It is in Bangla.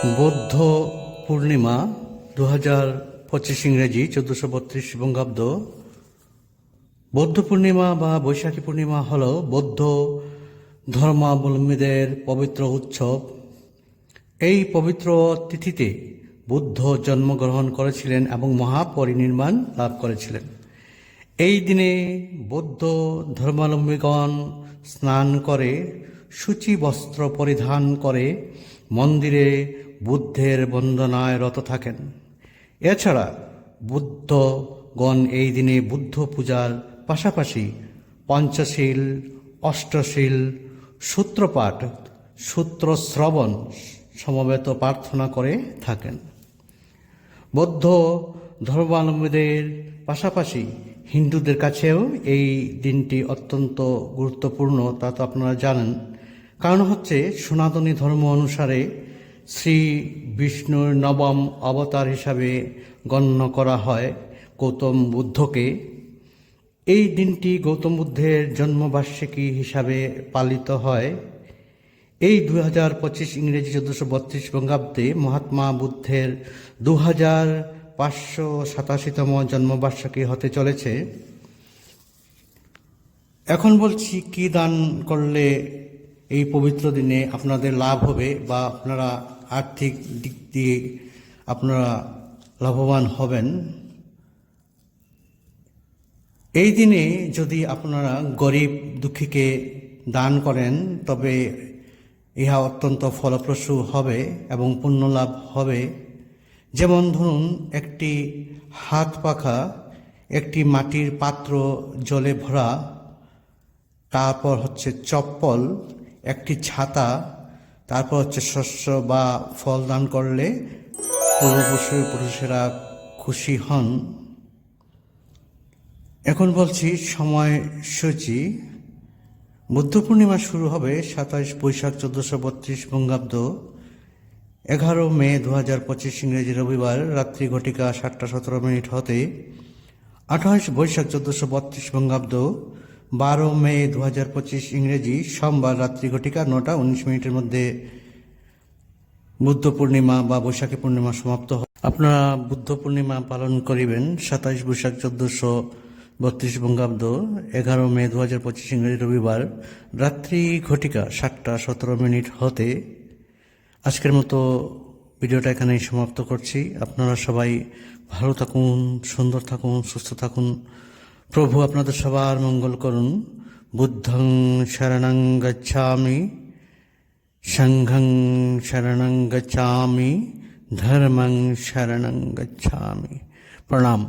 বৌদ্ধ পূর্ণিমা 2025 ইংরেজি 1432 বঙ্গাব্দ। বৌদ্ধ পূর্ণিমা বা বৈশাখী পূর্ণিমা হল বৌদ্ধ ধর্মাবলম্বীদের পবিত্র উৎসব। এই পবিত্র তিথিতে বুদ্ধ জন্মগ্রহণ করেছিলেন এবং মহাপরিনির্বাণ লাভ করেছিলেন। এই দিনে বৌদ্ধ ধর্মাবলম্বীগণ স্নান করে সূচি বস্ত্র পরিধান করে মন্দিরে বুদ্ধের বন্দনায় রত থাকেন। এছাড়া বুদ্ধগণ এই দিনে বুদ্ধ পূজার পাশাপাশি পঞ্চশীল, অষ্টশীল, সূত্রপাঠ, সূত্র শ্রবণ সমবেত প্রার্থনা করে থাকেন। বৌদ্ধ ধর্মাবলম্বীদের পাশাপাশি হিন্দুদের কাছেও এই দিনটি অত্যন্ত গুরুত্বপূর্ণ, তা তো আপনারা জানেন। কারণ হচ্ছে সনাতনী ধর্ম অনুসারে শ্রী বিষ্ণুর নবম অবতার হিসাবে গণ্য করা হয় গৌতম বুদ্ধকে। এই দিনটি গৌতম বুদ্ধের জন্মবার্ষিকী হিসাবে পালিত হয়। এই 2025 ইংরেজি 1432 বঙ্গাব্দে মহাত্মা বুদ্ধের 2587তম জন্মবার্ষিকী হতে চলেছে। এখন বলছি কি দান করলে এই পবিত্র দিনে আপনাদের লাভ হবে বা আপনারা আর্থিক দিক দিয়ে আপনারা লাভবান হবেন। এই দিনে যদি আপনারা গরিব দুঃখীকে দান করেন তবে ইহা অত্যন্ত ফলপ্রসূ হবে এবং পুণ্য লাভ হবে। যেমন ধরুন, একটি হাত পাখা, একটি মাটির পাত্র জলে ভরা, তারপর হচ্ছে চপ্পল, একটি ছাতা, তারপর হচ্ছে শস্য বা ফল দান করলে পূর্বপুরুষেরা খুশি হন। এখন বলছি সময়সূচি। বুদ্ধ পূর্ণিমা শুরু হবে 27 বৈশাখ 1432 বঙ্গাব্দ, 11 মে 2025 ইংরেজি রবিবার রাত্রি ঘটিকা 7:17 হতে, 28 বৈশাখ 1432 বঙ্গাব্দ 12 মে 2025 ইংরেজি সোমবার রাত্রি ঘটিকা 9:19 মধ্যে বুদ্ধ পূর্ণিমা বা বৈশাখী পূর্ণিমা সমাপ্ত হয়। আপনারা বুদ্ধ পূর্ণিমা পালন করিবেন 27 বৈশাখ 1432 বঙ্গাব্দ 11 মে 2025 ইংরেজি রবিবার রাত্রি ঘটিকা 7:17 হতে। আজকের মতো ভিডিওটা এখানেই সমাপ্ত করছি। আপনারা সবাই ভালো থাকুন, সুন্দর থাকুন, সুস্থ থাকুন। প্রভু আপনাদের সবার মঙ্গল করুন। বুদ্ধং শরণং গচ্ছামি, সংঘং শরণং গচ্ছামি, ধর্মং শরণং গচ্ছামি। প্রণাম।